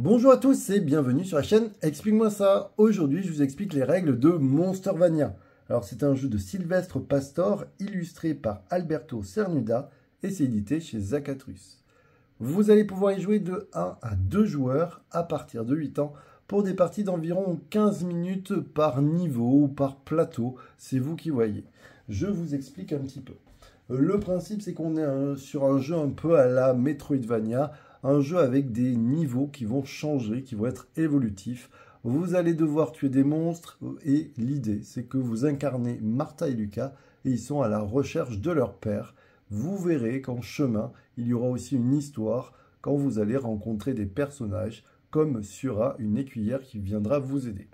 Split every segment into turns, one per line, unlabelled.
Bonjour à tous et bienvenue sur la chaîne Explique-moi ça. Aujourd'hui, je vous explique les règles de Monstervania. Alors, c'est un jeu de Sylvestre Pastor illustré par Alberto Cernuda et c'est édité chez Zacatrus. Vous allez pouvoir y jouer de 1 à 2 joueurs à partir de 8 ans pour des parties d'environ 15 minutes par niveau ou par plateau. C'est vous qui voyez. Je vous explique un petit peu. Le principe, c'est qu'on est sur un jeu un peu à la Metroidvania, un jeu avec des niveaux qui vont changer, qui vont être évolutifs. Vous allez devoir tuer des monstres et l'idée, c'est que vous incarnez Martha et Lucas et ils sont à la recherche de leur père. Vous verrez qu'en chemin, il y aura aussi une histoire quand vous allez rencontrer des personnages comme Sura, une écuyère qui viendra vous aider.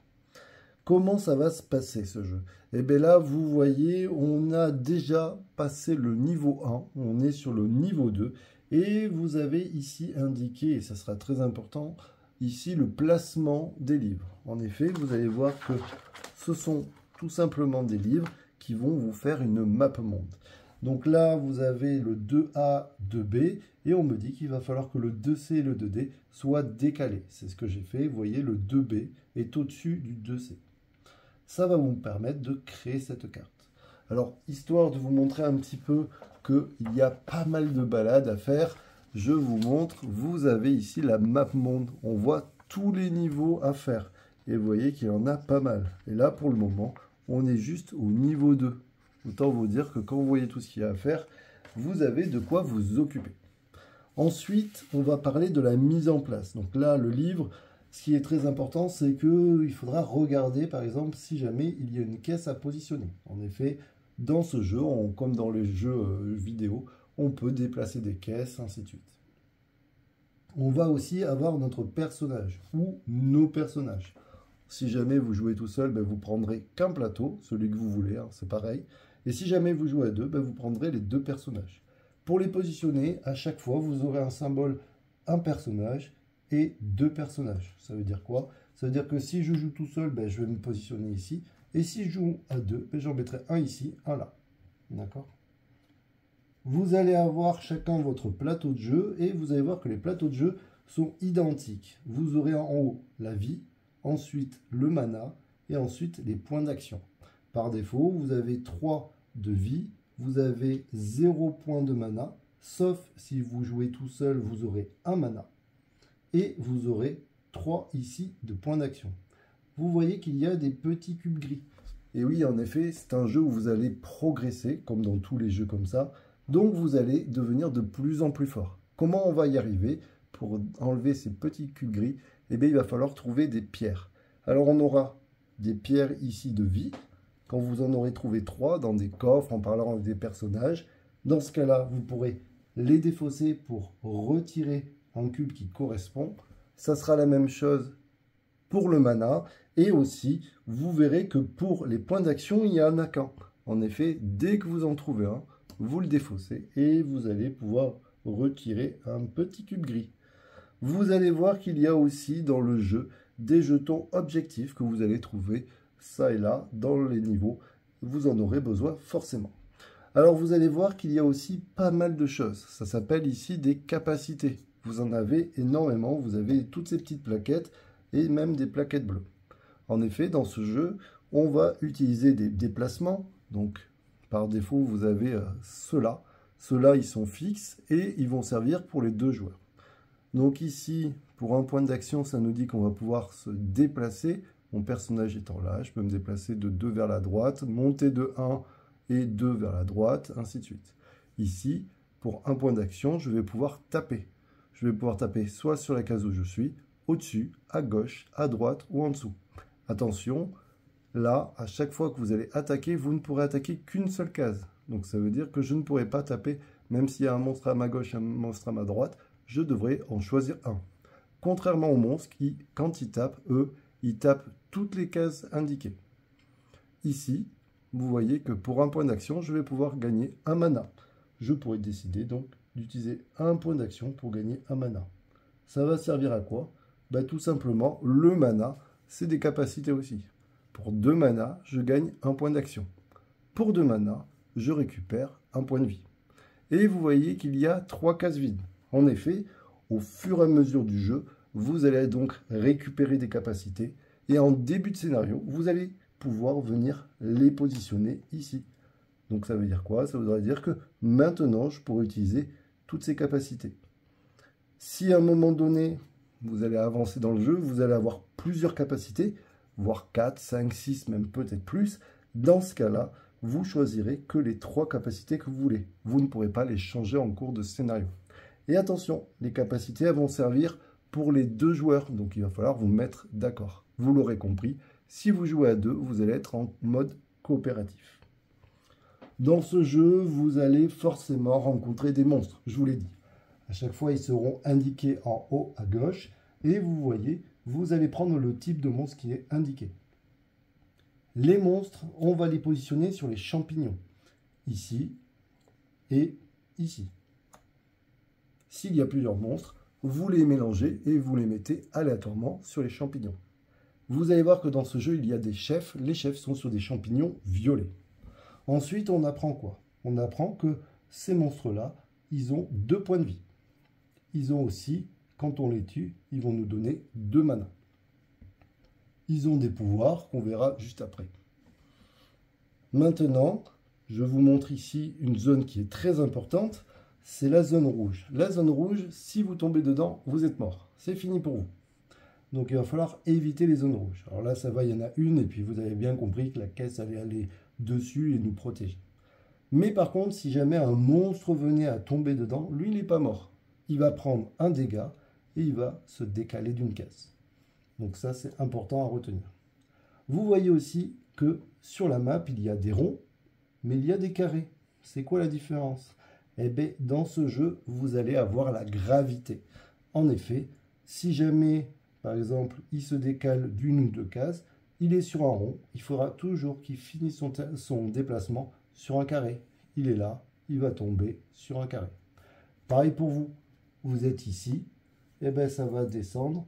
Comment ça va se passer ce jeu? Eh bien là, vous voyez, on a déjà passé le niveau 1, on est sur le niveau 2, et vous avez ici indiqué, et ça sera très important, ici le placement des livres. En effet, vous allez voir que ce sont tout simplement des livres qui vont vous faire une map monde. Donc là, vous avez le 2A, 2B, et on me dit qu'il va falloir que le 2C et le 2D soient décalés. C'est ce que j'ai fait, vous voyez, le 2B est au-dessus du 2C. Ça va vous permettre de créer cette carte. Alors, histoire de vous montrer un petit peu qu'il y a pas mal de balades à faire, je vous montre, vous avez ici la map monde. On voit tous les niveaux à faire. Et vous voyez qu'il y en a pas mal. Et là, pour le moment, on est juste au niveau 2. Autant vous dire que quand vous voyez tout ce qu'il y a à faire, vous avez de quoi vous occuper. Ensuite, on va parler de la mise en place. Donc là, le livre... Ce qui est très important, c'est qu'il faudra regarder, par exemple, si jamais il y a une caisse à positionner. En effet, dans ce jeu, comme dans les jeux vidéo, on peut déplacer des caisses, ainsi de suite. On va aussi avoir notre personnage, ou nos personnages. Si jamais vous jouez tout seul, vous prendrez qu'un plateau, celui que vous voulez, c'est pareil. Et si jamais vous jouez à deux, vous prendrez les deux personnages. Pour les positionner, à chaque fois, vous aurez un symbole, un personnage, et deux personnages. Ça veut dire quoi? Ça veut dire que si je joue tout seul, je vais me positionner ici. Et si je joue à deux, j'en mettrai un ici, un là. D'accord? Vous allez avoir chacun votre plateau de jeu et vous allez voir que les plateaux de jeu sont identiques. Vous aurez en haut la vie, ensuite le mana et ensuite les points d'action. Par défaut, vous avez 3 de vie, vous avez 0 point de mana, sauf si vous jouez tout seul, vous aurez un mana. Et vous aurez 3 ici de points d'action. Vous voyez qu'il y a des petits cubes gris. Et oui, en effet, c'est un jeu où vous allez progresser, comme dans tous les jeux comme ça. Donc vous allez devenir de plus en plus fort. Comment on va y arriver? Pour enlever ces petits cubes gris, il va falloir trouver des pierres. Alors on aura des pierres ici de vie. Quand vous en aurez trouvé 3 dans des coffres, en parlant avec des personnages, dans ce cas-là, vous pourrez les défausser pour retirer un cube qui correspond. Ça sera la même chose pour le mana. Et aussi, vous verrez que pour les points d'action, il y en a qu'un. En effet, dès que vous en trouvez un, vous le défaussez et vous allez pouvoir retirer un petit cube gris. Vous allez voir qu'il y a aussi dans le jeu des jetons objectifs que vous allez trouver ça et là dans les niveaux. Vous en aurez besoin forcément. Alors vous allez voir qu'il y a aussi pas mal de choses. Ça s'appelle ici des capacités. Vous en avez énormément, vous avez toutes ces petites plaquettes et même des plaquettes bleues. En effet, dans ce jeu, on va utiliser des déplacements. Donc, par défaut, vous avez ceux-là. Ceux-là, ils sont fixes et ils vont servir pour les 2 joueurs. Donc ici, pour un point d'action, ça nous dit qu'on va pouvoir se déplacer. Mon personnage étant là, je peux me déplacer de 2 vers la droite, monter de 1 et 2 vers la droite, ainsi de suite. Ici, pour un point d'action, je vais pouvoir taper. Je vais pouvoir taper soit sur la case où je suis, au-dessus, à gauche, à droite ou en dessous. Attention, là, à chaque fois que vous allez attaquer, vous ne pourrez attaquer qu'une seule case. Donc ça veut dire que je ne pourrai pas taper, même s'il y a un monstre à ma gauche et un monstre à ma droite, je devrais en choisir un. Contrairement aux monstres qui, quand ils tapent, eux, ils tapent toutes les cases indiquées. Ici, vous voyez que pour un point d'action, je vais pouvoir gagner un mana. Je pourrais décider donc d'utiliser un point d'action pour gagner un mana. Ça va servir à quoi? Tout simplement, le mana, c'est des capacités aussi. Pour 2 mana, je gagne un point d'action. Pour 2 mana, je récupère un point de vie. Et vous voyez qu'il y a 3 cases vides. En effet, au fur et à mesure du jeu, vous allez donc récupérer des capacités. Et en début de scénario, vous allez pouvoir venir les positionner ici. Donc ça veut dire quoi? Ça voudrait dire que maintenant, je pourrais utiliser toutes ces capacités. Si à un moment donné, vous allez avancer dans le jeu, vous allez avoir plusieurs capacités, voire 4, 5, 6, même peut-être plus. Dans ce cas-là, vous choisirez que les 3 capacités que vous voulez. Vous ne pourrez pas les changer en cours de scénario. Et attention, les capacités elles vont servir pour les 2 joueurs, donc il va falloir vous mettre d'accord. Vous l'aurez compris, si vous jouez à 2, vous allez être en mode coopératif. Dans ce jeu, vous allez forcément rencontrer des monstres, je vous l'ai dit. À chaque fois, ils seront indiqués en haut à gauche. Et vous voyez, vous allez prendre le type de monstre qui est indiqué. Les monstres, on va les positionner sur les champignons. Ici et ici. S'il y a plusieurs monstres, vous les mélangez et vous les mettez aléatoirement sur les champignons. Vous allez voir que dans ce jeu, il y a des chefs. Les chefs sont sur des champignons violets. Ensuite, on apprend quoi? On apprend que ces monstres-là, ils ont 2 points de vie. Ils ont aussi, quand on les tue, ils vont nous donner 2 mana. Ils ont des pouvoirs qu'on verra juste après. Maintenant, je vous montre ici une zone qui est très importante. C'est la zone rouge. La zone rouge, si vous tombez dedans, vous êtes mort. C'est fini pour vous. Donc il va falloir éviter les zones rouges. Alors là, ça va, il y en a une, et puis vous avez bien compris que la caisse allait aller dessus et nous protéger. Mais par contre, si jamais un monstre venait à tomber dedans, lui, il n'est pas mort. Il va prendre un dégât et il va se décaler d'une case. Donc ça, c'est important à retenir. Vous voyez aussi que sur la map, il y a des ronds, mais il y a des carrés. C'est quoi la différence? Eh bien, dans ce jeu, vous allez avoir la gravité. En effet, si jamais, par exemple, il se décale d'une ou 2 cases, il est sur un rond, il faudra toujours qu'il finisse son déplacement sur un carré. Il est là, il va tomber sur un carré. Pareil pour vous. Vous êtes ici, et bien ça va descendre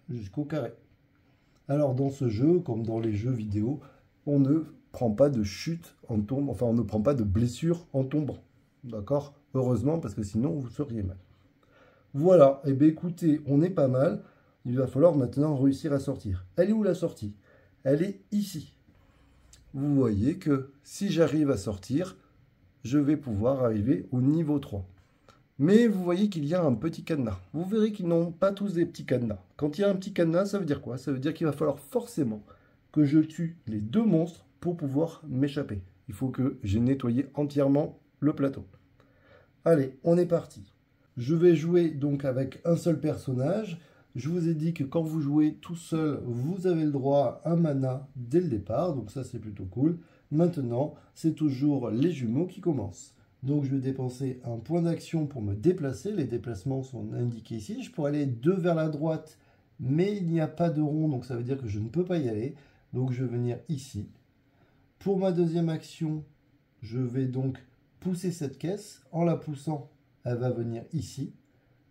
jusqu'au carré. Alors dans ce jeu, comme dans les jeux vidéo, on ne prend pas de chute en tombant, enfin on ne prend pas de blessure en tombant. D'accord? Heureusement, parce que sinon vous seriez mal. Voilà, et bien écoutez, on est pas mal. Il va falloir maintenant réussir à sortir. Elle est où la sortie? Elle est ici. Vous voyez que si j'arrive à sortir, je vais pouvoir arriver au niveau 3. Mais vous voyez qu'il y a un petit cadenas. Vous verrez qu'ils n'ont pas tous des petits cadenas. Quand il y a un petit cadenas, ça veut dire quoi? Ça veut dire qu'il va falloir forcément que je tue les 2 monstres pour pouvoir m'échapper. Il faut que j'ai nettoyé entièrement le plateau. Allez, on est parti. Je vais jouer donc avec un seul personnage. Je vous ai dit que quand vous jouez tout seul, vous avez le droit à un mana dès le départ. Donc ça, c'est plutôt cool. Maintenant, c'est toujours les jumeaux qui commencent. Donc je vais dépenser un point d'action pour me déplacer. Les déplacements sont indiqués ici. Je pourrais aller 2 vers la droite, mais il n'y a pas de rond, donc ça veut dire que je ne peux pas y aller. Donc je vais venir ici. Pour ma deuxième action, je vais donc pousser cette caisse. En la poussant, elle va venir ici.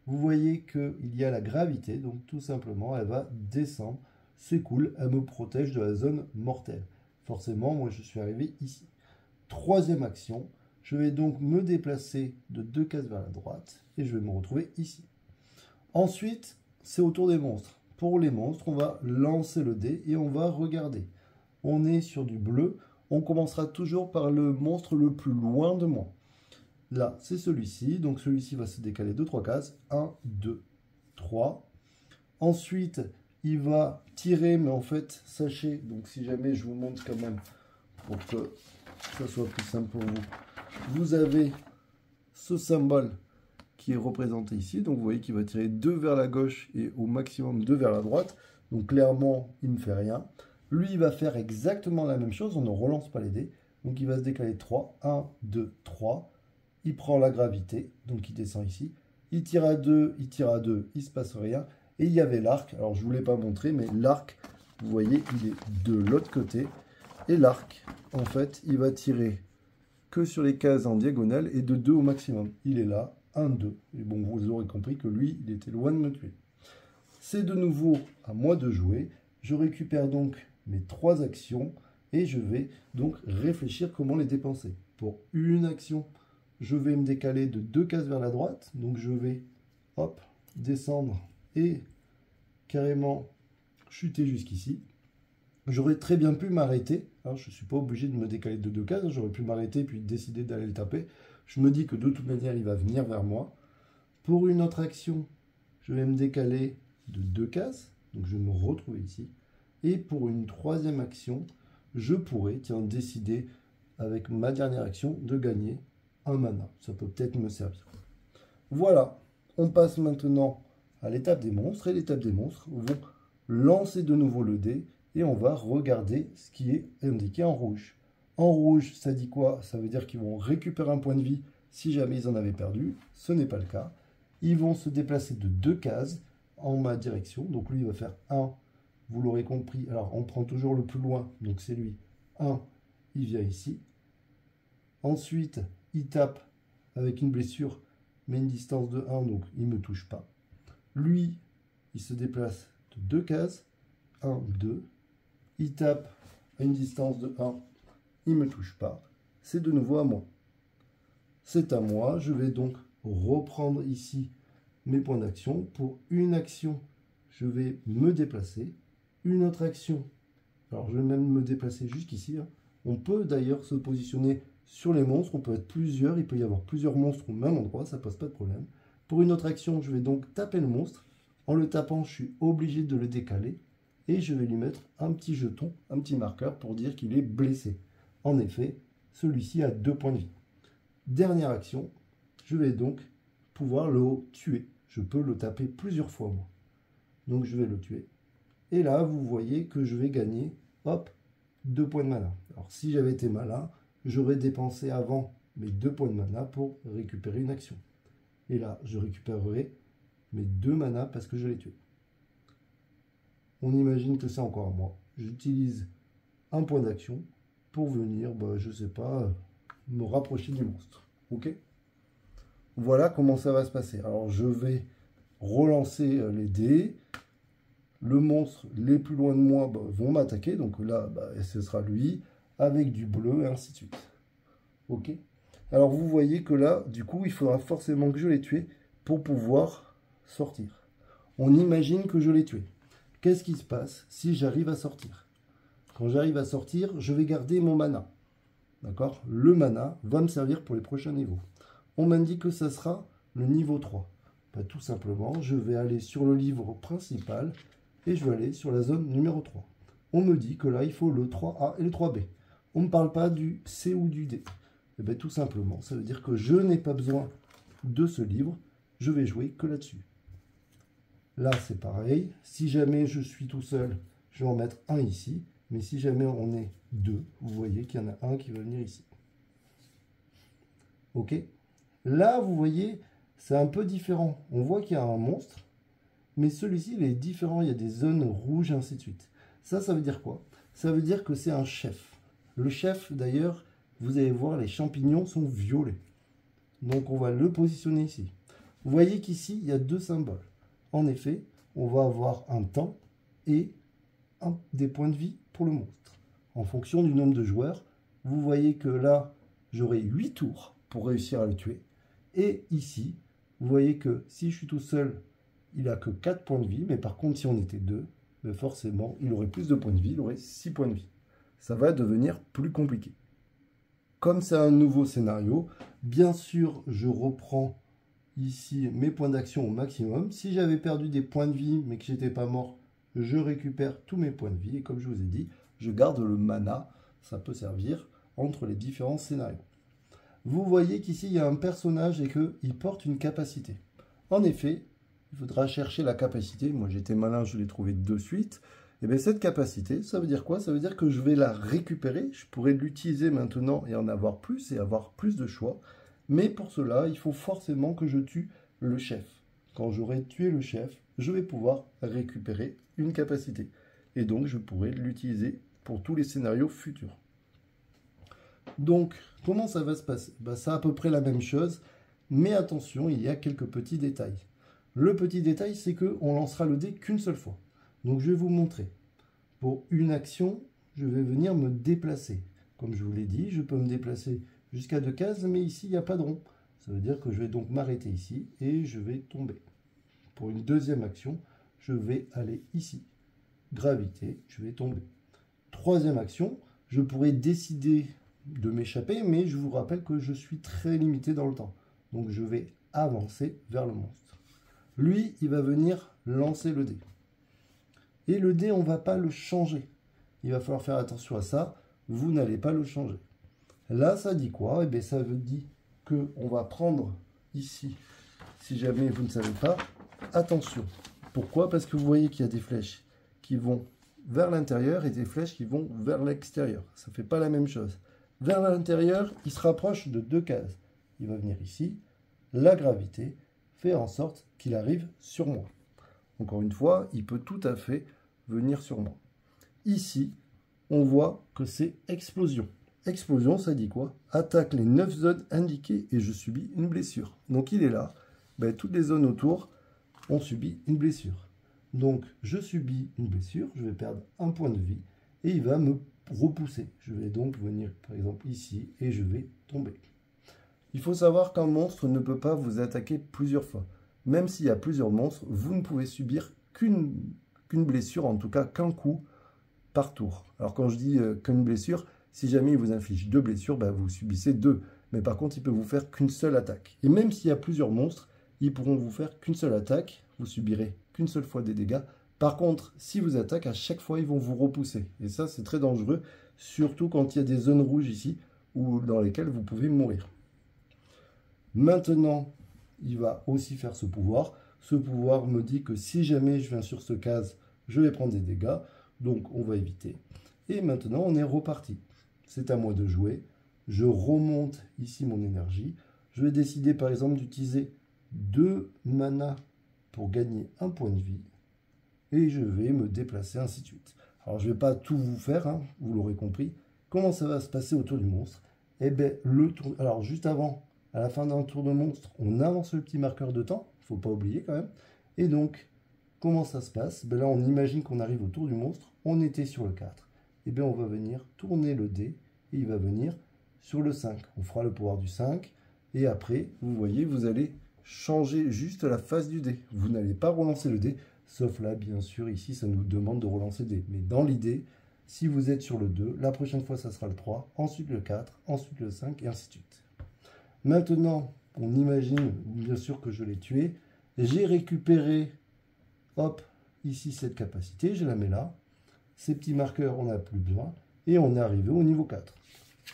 Vous voyez qu'il y a la gravité, donc tout simplement, elle va descendre. C'est cool, elle me protège de la zone mortelle. Forcément, moi je suis arrivé ici. Troisième action. Je vais donc me déplacer de 2 cases vers la droite et je vais me retrouver ici. Ensuite, c'est au tour des monstres. Pour les monstres, on va lancer le dé et on va regarder. On est sur du bleu. On commencera toujours par le monstre le plus loin de moi. Là, c'est celui-ci. Donc celui-ci va se décaler de 3 cases. 1, 2, 3. Ensuite, il va tirer, mais en fait, sachez, donc si jamais je vous montre quand même pour que ça soit plus simple pour vous. Vous avez ce symbole qui est représenté ici. Donc vous voyez qu'il va tirer 2 vers la gauche et au maximum 2 vers la droite. Donc clairement, il ne fait rien. Lui, il va faire exactement la même chose. On ne relance pas les dés. Donc il va se décaler 3. 1, 2, 3. Il prend la gravité. Donc il descend ici. Il tire à 2, il tire à 2. Il ne se passe rien. Et il y avait l'arc. Alors je ne vous l'ai pas montré, mais l'arc, vous voyez, il est de l'autre côté. Et l'arc, en fait, il va tirer que sur les cases en diagonale et de 2 au maximum. Il est là, 1, 2. Et bon, vous aurez compris que lui, il était loin de me tuer. C'est de nouveau à moi de jouer. Je récupère donc mes 3 actions et je vais donc réfléchir comment les dépenser. Pour une action, je vais me décaler de 2 cases vers la droite. Donc je vais, hop, descendre et carrément chuter jusqu'ici. J'aurais très bien pu m'arrêter, hein, je ne suis pas obligé de me décaler de 2 cases, j'aurais pu m'arrêter puis décider d'aller le taper. Je me dis que de toute manière, il va venir vers moi. Pour une autre action, je vais me décaler de 2 cases, donc je vais me retrouver ici. Et pour une troisième action, je pourrais, tiens, décider avec ma dernière action de gagner un mana. Ça peut peut-être me servir. Voilà, on passe maintenant à l'étape des monstres. Et l'étape des monstres vont lancer de nouveau le dé et on va regarder ce qui est indiqué en rouge. En rouge, ça dit quoi? Ça veut dire qu'ils vont récupérer un point de vie si jamais ils en avaient perdu. Ce n'est pas le cas. Ils vont se déplacer de 2 cases en ma direction. Donc lui, il va faire 1. Vous l'aurez compris. Alors, on prend toujours le plus loin. Donc c'est lui. 1, il vient ici. Ensuite, il tape avec une blessure, mais une distance de 1, donc il ne me touche pas. Lui, il se déplace de 2 cases. 1, 2. Il tape à une distance de 1. Il ne me touche pas. C'est de nouveau à moi. C'est à moi. Je vais donc reprendre ici mes points d'action. Pour une action, je vais me déplacer. Une autre action, alors je vais même me déplacer jusqu'ici. Hein. On peut d'ailleurs se positionner sur les monstres. On peut être plusieurs. Il peut y avoir plusieurs monstres au même endroit. Ça ne pose pas de problème. Pour une autre action, je vais donc taper le monstre. En le tapant, je suis obligé de le décaler. Et je vais lui mettre un petit jeton, un petit marqueur pour dire qu'il est blessé. En effet, celui-ci a 2 points de vie. Dernière action, je vais donc pouvoir le tuer. Je peux le taper plusieurs fois, moi. Donc je vais le tuer. Et là, vous voyez que je vais gagner, hop, 2 points de mana. Alors si j'avais été malin, j'aurais dépensé avant mes 2 points de mana pour récupérer une action. Et là, je récupérerai mes 2 mana parce que je l'ai tué. On imagine que c'est encore moi. J'utilise un point d'action pour venir, je ne sais pas, me rapprocher du monstre. Ok? Voilà comment ça va se passer. Alors je vais relancer les dés. Le monstre les plus loin de moi vont m'attaquer. Donc là, ce sera lui, avec du bleu, et ainsi de suite. Ok? Alors vous voyez que là, du coup, il faudra forcément que je les tue pour pouvoir sortir. On imagine que je l'ai tué. Qu'est-ce qui se passe si j'arrive à sortir? Quand j'arrive à sortir, je vais garder mon mana. D'accord? Le mana va me servir pour les prochains niveaux. On m'indique que ça sera le niveau 3. Tout simplement, je vais aller sur le livre principal et je vais aller sur la zone numéro 3. On me dit que là, il faut le 3A et le 3B. On ne me parle pas du C ou du D. Et bien, tout simplement, ça veut dire que je n'ai pas besoin de ce livre. Je vais jouer que là-dessus. Là, c'est pareil. Si jamais je suis tout seul, je vais en mettre un ici. Mais si jamais on est 2, vous voyez qu'il y en a un qui va venir ici. Ok? Là, vous voyez, c'est un peu différent. On voit qu'il y a un monstre, mais celui-ci, il est différent. Il y a des zones rouges, ainsi de suite. Ça veut dire quoi? Ça veut dire que c'est un chef. Le chef, d'ailleurs, vous allez voir, les champignons sont violets. Donc, on va le positionner ici. Vous voyez qu'ici, il y a 2 symboles. En effet, on va avoir un temps et des points de vie pour le monstre. En fonction du nombre de joueurs, vous voyez que là, j'aurai 8 tours pour réussir à le tuer. Et ici, vous voyez que si je suis tout seul, il n'a que 4 points de vie. Mais par contre, si on était 2, forcément, il aurait plus de points de vie. Il aurait 6 points de vie. Ça va devenir plus compliqué. Comme c'est un nouveau scénario, bien sûr, je reprends ici mes points d'action au maximum. Si j'avais perdu des points de vie, mais que j'étais pas mort, je récupère tous mes points de vie. Et comme je vous ai dit, je garde le mana. Ça peut servir entre les différents scénarios. Vous voyez qu'ici, il y a un personnage et qu'il porte une capacité. En effet, il faudra chercher la capacité. Moi, j'étais malin, je l'ai trouvé de suite. Et bien, cette capacité, ça veut dire quoi? Ça veut dire que je vais la récupérer. Je pourrais l'utiliser maintenant et en avoir plus et avoir plus de choix. Mais pour cela, il faut forcément que je tue le chef. Quand j'aurai tué le chef, je vais pouvoir récupérer une capacité. Et donc, je pourrai l'utiliser pour tous les scénarios futurs. Donc, comment ça va se passer? C'est à peu près la même chose, mais attention, il y a quelques petits détails. Le petit détail, c'est qu'on lancera le dé qu'une seule fois. Donc, je vais vous montrer. Pour une action, je vais venir me déplacer. Comme je vous l'ai dit, je peux me déplacer jusqu'à 2 cases, mais ici, il n'y a pas de rond. Ça veut dire que je vais donc m'arrêter ici et je vais tomber. Pour une deuxième action, je vais aller ici. Gravité, je vais tomber. Troisième action, je pourrais décider de m'échapper, mais je vous rappelle que je suis très limité dans le temps. Donc je vais avancer vers le monstre. Lui, il va venir lancer le dé. Et le dé, on ne va pas le changer. Il va falloir faire attention à ça. Vous n'allez pas le changer. Là, ça dit quoi? Eh bien, ça veut dire qu'on va prendre ici, si jamais vous ne savez pas, attention. Pourquoi? Parce que vous voyez qu'il y a des flèches qui vont vers l'intérieur et des flèches qui vont vers l'extérieur. Ça ne fait pas la même chose. Vers l'intérieur, il se rapproche de 2 cases. Il va venir ici. La gravité fait en sorte qu'il arrive sur moi. Encore une fois, il peut tout à fait venir sur moi. Ici, on voit que c'est explosion. Explosion, ça dit quoi? Attaque les 9 zones indiquées et je subis une blessure. Donc il est là. Ben, toutes les zones autour ont subi une blessure. Donc je subis une blessure, je vais perdre un point de vie et il va me repousser. Je vais donc venir par exemple ici et je vais tomber. Il faut savoir qu'un monstre ne peut pas vous attaquer plusieurs fois. Même s'il y a plusieurs monstres, vous ne pouvez subir qu'une blessure, en tout cas qu'un coup par tour. Alors quand je dis qu'une blessure, si jamais il vous inflige 2 blessures, ben vous subissez 2. Mais par contre, il peut vous faire qu'une seule attaque. Et même s'il y a plusieurs monstres, ils pourront vous faire qu'une seule attaque. Vous subirez qu'une seule fois des dégâts. Par contre, si vous attaquez, à chaque fois, ils vont vous repousser. Et ça, c'est très dangereux, surtout quand il y a des zones rouges ici, ou dans lesquelles vous pouvez mourir. Maintenant, il va aussi faire ce pouvoir. Ce pouvoir me dit que si jamais je viens sur ce case, je vais prendre des dégâts. Donc, on va éviter. Et maintenant, on est reparti. C'est à moi de jouer. Je remonte ici mon énergie. Je vais décider, par exemple, d'utiliser 2 mana pour gagner un point de vie. Et je vais me déplacer, ainsi de suite. Alors, je ne vais pas tout vous faire, hein, vous l'aurez compris. Comment ça va se passer autour du monstre? Eh bien, le tour... Alors, juste avant, à la fin d'un tour de monstre, on avance le petit marqueur de temps. Il ne faut pas oublier quand même. Et donc, comment ça se passe? Ben là, on imagine qu'on arrive autour du monstre. On était sur le 4. Eh bien, on va venir tourner le dé. Et il va venir sur le 5. On fera le pouvoir du 5. Et après, vous voyez, vous allez changer juste la face du dé. Vous n'allez pas relancer le dé. Sauf là, bien sûr, ici, ça nous demande de relancer le dé. Mais dans l'idée, si vous êtes sur le 2, la prochaine fois, ça sera le 3, ensuite le 4, ensuite le 5, et ainsi de suite. Maintenant, on imagine, bien sûr, que je l'ai tué. J'ai récupéré, hop, ici, cette capacité. Je la mets là. Ces petits marqueurs, on n'a plus besoin. Et on est arrivé au niveau 4.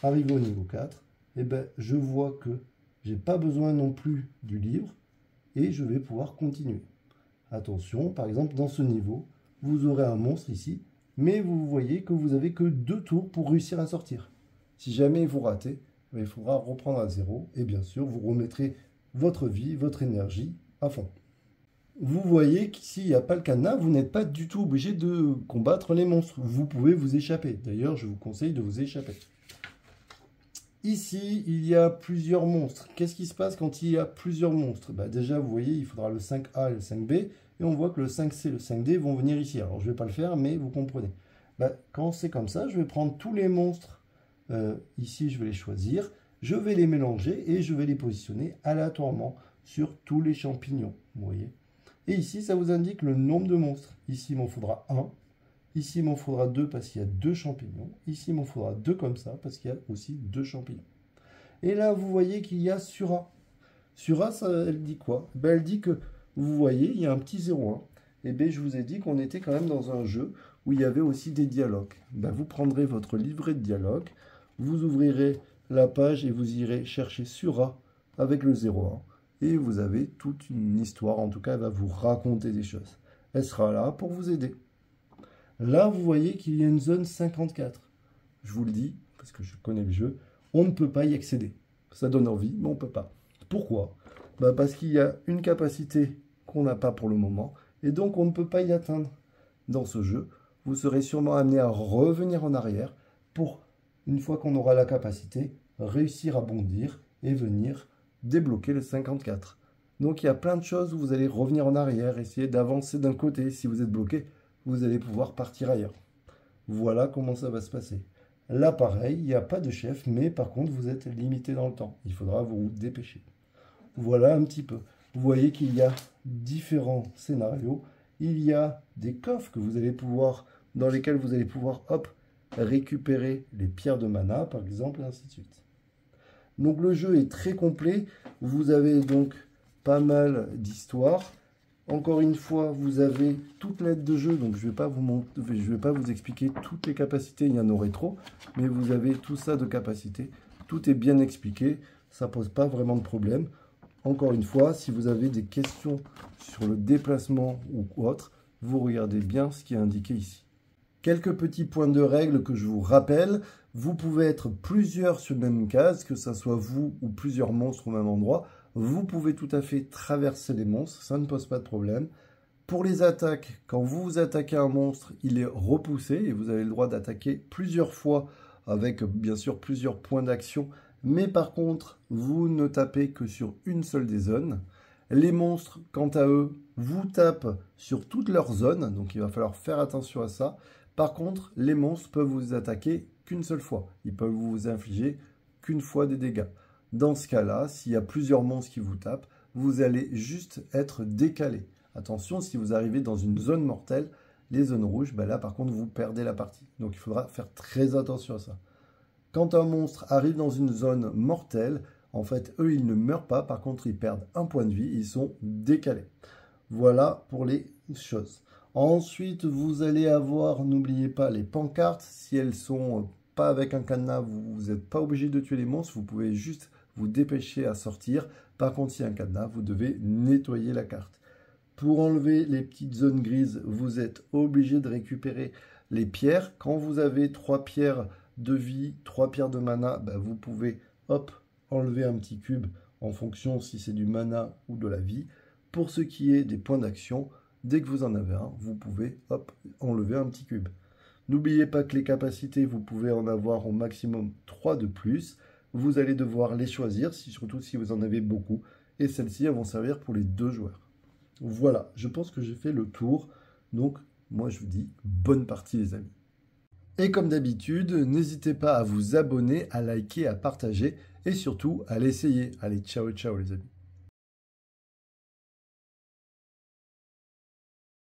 Arrivé au niveau 4, eh ben, je vois que je n'ai pas besoin non plus du livre. Et je vais pouvoir continuer. Attention, par exemple, dans ce niveau, vous aurez un monstre ici, mais vous voyez que vous n'avez que 2 tours pour réussir à sortir. Si jamais vous ratez, il faudra reprendre à 0, et bien sûr, vous remettrez votre vie, votre énergie à fond. Vous voyez qu'ici, il n'y a pas le cadenas, vous n'êtes pas du tout obligé de combattre les monstres. Vous pouvez vous échapper. D'ailleurs, je vous conseille de vous échapper. Ici, il y a plusieurs monstres. Qu'est-ce qui se passe quand il y a plusieurs monstres? Déjà, vous voyez, il faudra le 5A et le 5B. Et on voit que le 5C et le 5D vont venir ici. Alors, je ne vais pas le faire, mais vous comprenez. Quand c'est comme ça, je vais prendre tous les monstres. Ici, je vais les choisir. Je vais les mélanger et je vais les positionner aléatoirement sur tous les champignons. Vous voyez? Et ici, ça vous indique le nombre de monstres. Ici, il m'en faudra 1. Ici, il m'en faudra 2 parce qu'il y a 2 champignons. Ici, il m'en faudra 2 comme ça parce qu'il y a aussi 2 champignons. Et là, vous voyez qu'il y a Sura. Sura, elle dit quoi? Elle dit que, vous voyez, il y a un petit 0,1. Et bien, je vous ai dit qu'on était quand même dans un jeu où il y avait aussi des dialogues. Vous prendrez votre livret de dialogue, vous ouvrirez la page et vous irez chercher Sura avec le 0,1. Et vous avez toute une histoire, en tout cas, elle va vous raconter des choses. Elle sera là pour vous aider. Là, vous voyez qu'il y a une zone 54. Je vous le dis, parce que je connais le jeu, on ne peut pas y accéder. Ça donne envie, mais on ne peut pas. Pourquoi? Parce qu'il y a une capacité qu'on n'a pas pour le moment, et donc on ne peut pas y atteindre. Dans ce jeu, vous serez sûrement amené à revenir en arrière pour, une fois qu'on aura la capacité, réussir à bondir et venir débloquer le 54. Donc il y a plein de choses où vous allez revenir en arrière, essayer d'avancer d'un côté. Si vous êtes bloqué, vous allez pouvoir partir ailleurs. Voilà comment ça va se passer. Là, pareil, il n'y a pas de chef, mais par contre, vous êtes limité dans le temps. Il faudra vous dépêcher. Voilà un petit peu. Vous voyez qu'il y a différents scénarios Il y a des coffres dans lesquels vous allez pouvoir, hop, récupérer les pierres de mana, par exemple, et ainsi de suite. Donc le jeu est très complet. Vous avez donc pas mal d'histoires. Encore une fois, vous avez toute l'aide de jeu, donc je vais pas vous expliquer toutes les capacités, il y en aurait trop, mais vous avez tout ça de capacité. Tout est bien expliqué, ça pose pas vraiment de problème. Encore une fois, si vous avez des questions sur le déplacement ou autre, vous regardez bien ce qui est indiqué ici. Quelques petits points de règle que je vous rappelle. Vous pouvez être plusieurs sur la même case, que ce soit vous ou plusieurs monstres au même endroit. Vous pouvez tout à fait traverser les monstres, ça ne pose pas de problème. Pour les attaques, quand vous attaquez un monstre, il est repoussé et vous avez le droit d'attaquer plusieurs fois avec bien sûr plusieurs points d'action. Mais par contre, vous ne tapez que sur une seule des zones. Les monstres, quant à eux, vous tapent sur toutes leurs zones, donc il va falloir faire attention à ça. Par contre, les monstres peuvent vous attaquer qu'une seule fois. Ils peuvent vous infliger qu'une fois des dégâts. Dans ce cas-là, s'il y a plusieurs monstres qui vous tapent, vous allez juste être décalé. Attention, si vous arrivez dans une zone mortelle, les zones rouges, ben là par contre vous perdez la partie. Donc il faudra faire très attention à ça. Quand un monstre arrive dans une zone mortelle, en fait, eux, ils ne meurent pas. Par contre, ils perdent un point de vie. Ils sont décalés. Voilà pour les choses. Ensuite, vous allez avoir, n'oubliez pas, les pancartes. Si elles sont pas avec un cadenas, vous n'êtes pas obligé de tuer les monstres. Vous pouvez juste vous dépêcher à sortir. Par contre, s'il y a un cadenas, vous devez nettoyer la carte. Pour enlever les petites zones grises, vous êtes obligé de récupérer les pierres. Quand vous avez 3 pierres de vie, 3 pierres de mana, ben vous pouvez, hop, enlever un petit cube en fonction si c'est du mana ou de la vie. Pour ce qui est des points d'action, dès que vous en avez un, vous pouvez, hop, enlever un petit cube. N'oubliez pas que les capacités, vous pouvez en avoir au maximum 3 de plus. Vous allez devoir les choisir, surtout si vous en avez beaucoup. Et celles-ci, elles vont servir pour les 2 joueurs. Voilà, je pense que j'ai fait le tour. Donc, moi, je vous dis bonne partie, les amis. Et comme d'habitude, n'hésitez pas à vous abonner, à liker, à partager et surtout à l'essayer. Allez, ciao, ciao, les amis.